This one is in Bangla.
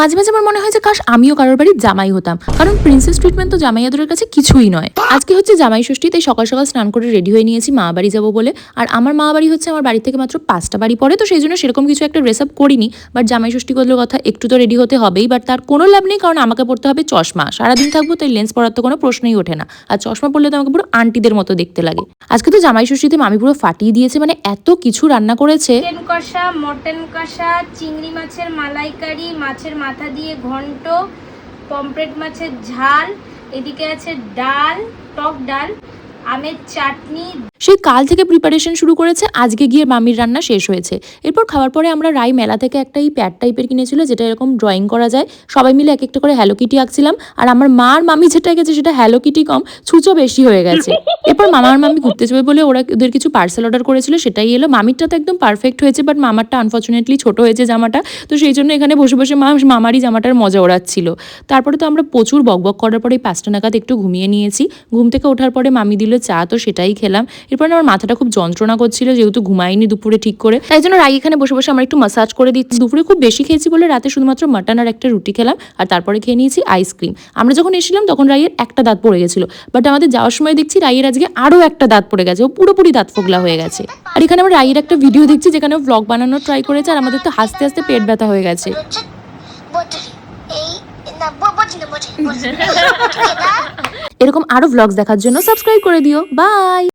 মাঝে মাঝে আমার মনে হয় যে কাশ আমিও কারোর বাড়ির জামাই হতাম, কারণ প্রিন্সেস ট্রিটমেন্ট তো জামাই আদরের কাছে কিছুই নয়। আজকে হচ্ছে জামাই ষষ্ঠী, তাই সকাল সকাল স্নান করে রেডি হয়ে নিয়েছি মা বাড়ি যাবো বলে। আর আমার মা বাড়ি হচ্ছে আমার বাড়ি থেকে মাত্র 5টা বাড়ি পড়ে, তো সেই জন্য সেরকম কিছু একটা ড্রেস আপ করিনি। বাট জামাই ষষ্ঠী করলে কথা একটু তো রেডি হতে হবেই, বাট তার কোনো লাভ নেই, কারণ আমাকে পড়তে হবে চশমা। সারাদিন থাকবো, তাই লেন্স পরার তো কোনো প্রশ্নই ওঠে না। আর চশমা পড়লে তো আমাকে পুরো আন্টিদের মতো দেখতে লাগে। আজকে তো জামাই ষষ্ঠীতে মামি পুরো ফাটিয়ে দিয়েছে, মানে এত কিছু রান্না করেছে। চিকেন কষা, মটন কষা, চিংড়ি মাছের মালাইকারি, মাছের মাথা দিয়ে ঘন্ট, পমফ্রেট মাছের ঝাল, এদিকে আছে ডাল, টক ডাল, আমের চাটনি। সেই কাল থেকে প্রিপারেশন শুরু করেছে, আজকে গিয়ে মামির রান্না শেষ হয়েছে। এরপর খাওয়ার পরে আমরা রাই মেলা থেকে একটা এই প্যাড টাইপের কিনেছিল, যেটা এরকম ড্রয়িং করা যায়। সবাই মিলে এক একটা করে হ্যালো কিটি আঁকছিলাম। আর আমার মা আর মামি যেটা গেছে সেটা হ্যালো কিটি কম, ছুঁচো বেশি হয়ে গেছে। এরপর মামা আর মামি ঘুরতে যাবে বলে ওদের কিছু পার্সেল অর্ডার করেছিল, সেটাই এলো। মামিরটা তো একদম পারফেক্ট হয়েছে, বাট মামারটা আনফর্চুনেটলি ছোট হয়েছে জামাটা। তো সেই জন্য এখানে বসে বসে মামারই জামাটার মজা ওড়াচ্ছিল। তারপরে তো আমরা প্রচুর বকবক করার পরে 5টা নাগাদ একটু ঘুমিয়ে নিয়েছি। ঘুম থেকে ওঠার পরে মামি দিল চা, তো সেটাই খেলাম। এরপর আমার মাথাটা খুব যন্ত্রণা করছিল, যেহেতু ঘুমাইনি দুপুরে ঠিক করে, তাই জন্য রাই এখানে বসে বসে আমরা একটু মাসাজ করে দিচ্ছি। দুপুরে খুব বেশি খেয়েছি বলে রাতে শুধুমাত্র মাটন আর একটা রুটি খেলাম, আর তারপরে খেয়ে নিয়েছি আইসক্রিম। আমরা যখন এসেছিলাম তখন রাইয়ের একটা দাঁত পড়ে গেছিল, বাট আমাদের যাওয়ার সময় দেখছি রাইয়ের আজকে আরো একটা দাঁত পড়ে গেছে, ও পুরোপুরি দাঁত ফোগলা হয়ে গেছে। আর এখানে আমরা রাইয়ের একটা ভিডিও দেখছি যেখানে ব্লগ বানানোর ট্রাই করেছে, আর আমাদের তো হাসতে হাসতে পেট ব্যথা হয়ে গেছে। এরকম আরো ব্লগস দেখার জন্য সাবস্ক্রাইব করে দিও। বাই।